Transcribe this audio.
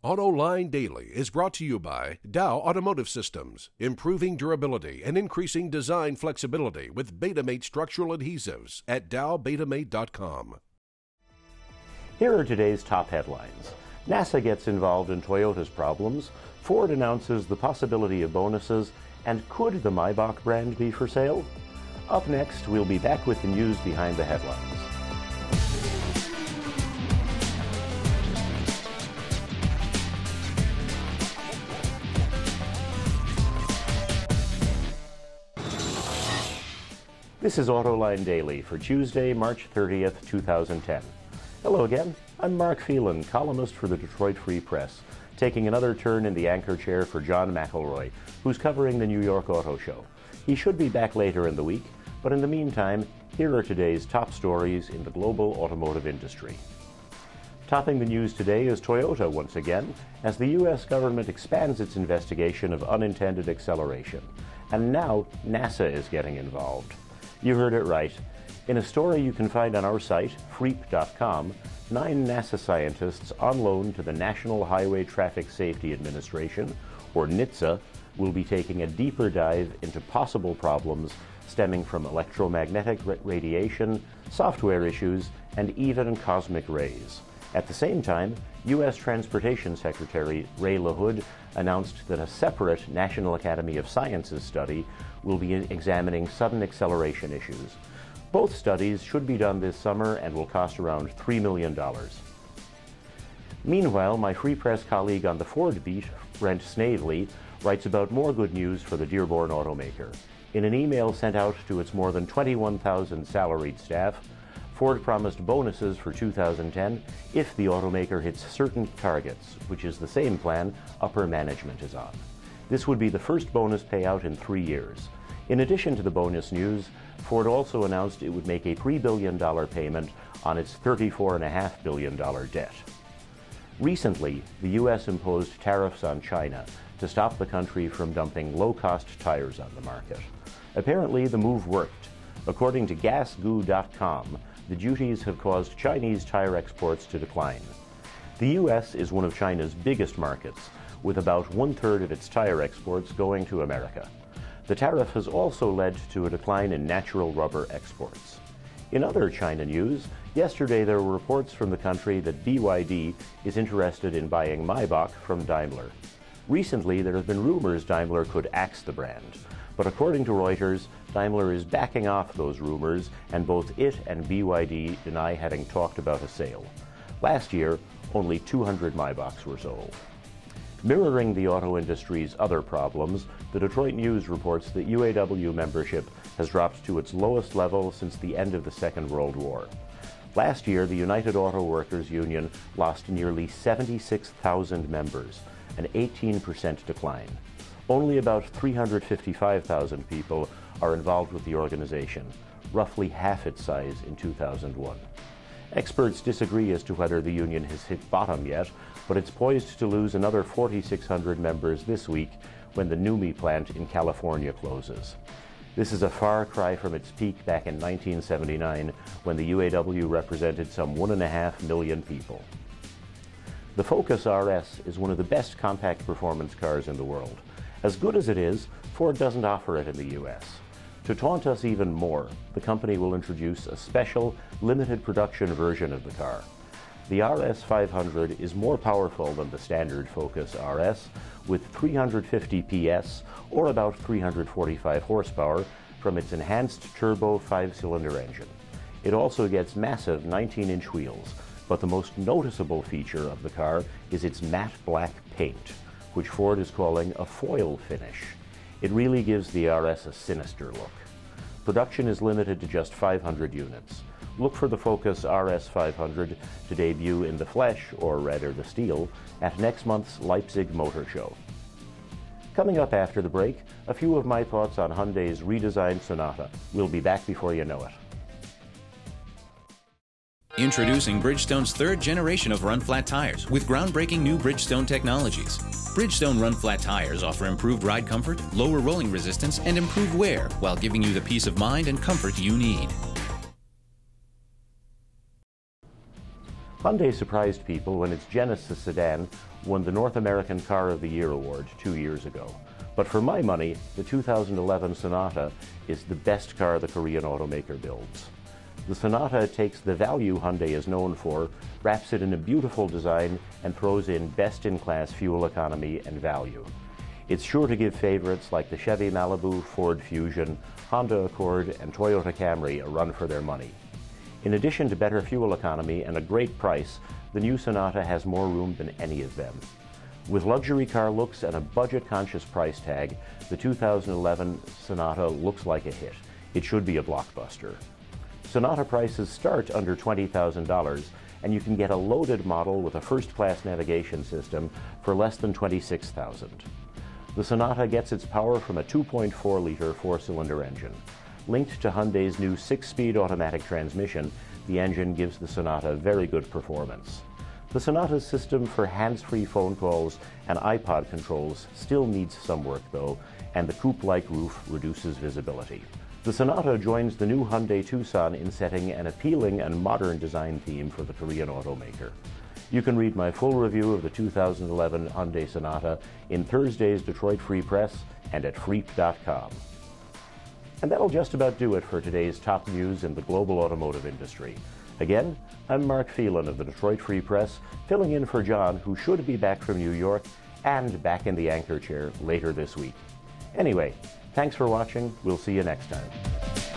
Autoline Daily is brought to you by Dow Automotive Systems, improving durability and increasing design flexibility with Betamate structural adhesives at dowbetamate.com. Here are today's top headlines. NASA gets involved in Toyota's problems, Ford announces the possibility of bonuses, and could the Maybach brand be for sale? Up next, we'll be back with the news behind the headlines. This is Autoline Daily for Tuesday, March 30th, 2010. Hello again. I'm Mark Phelan, columnist for the Detroit Free Press, taking another turn in the anchor chair for John McElroy, who's covering the New York Auto Show. He should be back later in the week, but in the meantime, here are today's top stories in the global automotive industry. Topping the news today is Toyota once again, as the U.S. government expands its investigation of unintended acceleration. And now NASA is getting involved. You heard it right. In a story you can find on our site, freep.com, 9 NASA scientists on loan to the National Highway Traffic Safety Administration, or NHTSA, will be taking a deeper dive into possible problems stemming from electromagnetic radiation, software issues, and even cosmic rays. At the same time, U.S. Transportation Secretary Ray LaHood announced that a separate National Academy of Sciences study will be examining sudden acceleration issues. Both studies should be done this summer and will cost around $3 million. Meanwhile, my Free Press colleague on the Ford beat, Brent Snavely, writes about more good news for the Dearborn automaker. In an email sent out to its more than 21,000 salaried staff, Ford promised bonuses for 2010 if the automaker hits certain targets, which is the same plan upper management is on. This would be the first bonus payout in 3 years. In addition to the bonus news, Ford also announced it would make a $3 billion payment on its $34.5 billion debt. Recently, the U.S. imposed tariffs on China to stop the country from dumping low-cost tires on the market. Apparently, the move worked. According to GasGoo.com, the duties have caused Chinese tire exports to decline. The U.S. is one of China's biggest markets, with about 1/3 of its tire exports going to America. The tariff has also led to a decline in natural rubber exports. In other China news, yesterday there were reports from the country that BYD is interested in buying Maybach from Daimler. Recently, there have been rumors Daimler could axe the brand, but according to Reuters, Daimler is backing off those rumors, and both it and BYD deny having talked about a sale. Last year, only 200 Maybachs were sold. Mirroring the auto industry's other problems, the Detroit News reports that UAW membership has dropped to its lowest level since the end of the Second World War. Last year, the United Auto Workers Union lost nearly 76,000 members, an 18% decline. Only about 355,000 people are involved with the organization, roughly half its size in 2001. Experts disagree as to whether the union has hit bottom yet, but it's poised to lose another 4,600 members this week when the NUMMI plant in California closes. This is a far cry from its peak back in 1979, when the UAW represented some 1.5 million people. The Focus RS is one of the best compact performance cars in the world. As good as it is, Ford doesn't offer it in the U.S. To taunt us even more, the company will introduce a special, limited production version of the car. The RS500 is more powerful than the standard Focus RS, with 350 PS, or about 345 horsepower, from its enhanced turbo 5-cylinder engine. It also gets massive 19-inch wheels, but the most noticeable feature of the car is its matte black paint, which Ford is calling a foil finish. It really gives the RS a sinister look. Production is limited to just 500 units. Look for the Focus RS500 to debut in the flesh, or rather the steel, at next month's Leipzig Motor Show. Coming up after the break, a few of my thoughts on Hyundai's redesigned Sonata. We'll be back before you know it. Introducing Bridgestone's third generation of run-flat tires with groundbreaking new Bridgestone technologies. Bridgestone run-flat tires offer improved ride comfort, lower rolling resistance, and improved wear while giving you the peace of mind and comfort you need. Hyundai surprised people when its Genesis sedan won the North American Car of the Year award 2 years ago. But for my money, the 2011 Sonata is the best car the Korean automaker builds. The Sonata takes the value Hyundai is known for, wraps it in a beautiful design, and throws in best-in-class fuel economy and value. It's sure to give favorites like the Chevy Malibu, Ford Fusion, Honda Accord, and Toyota Camry a run for their money. In addition to better fuel economy and a great price, the new Sonata has more room than any of them. With luxury car looks and a budget-conscious price tag, the 2011 Sonata looks like a hit. It should be a blockbuster. Sonata prices start under $20,000, and you can get a loaded model with a first-class navigation system for less than $26,000. The Sonata gets its power from a 2.4-liter four-cylinder engine. Linked to Hyundai's new 6-speed automatic transmission, the engine gives the Sonata very good performance. The Sonata's system for hands-free phone calls and iPod controls still needs some work though, and the coupe-like roof reduces visibility. The Sonata joins the new Hyundai Tucson in setting an appealing and modern design theme for the Korean automaker. You can read my full review of the 2011 Hyundai Sonata in Thursday's Detroit Free Press and at freep.com. And that'll just about do it for today's top news in the global automotive industry. Again, I'm Mark Phelan of the Detroit Free Press, filling in for John, who should be back from New York and back in the anchor chair later this week. Anyway, thanks for watching. We'll see you next time.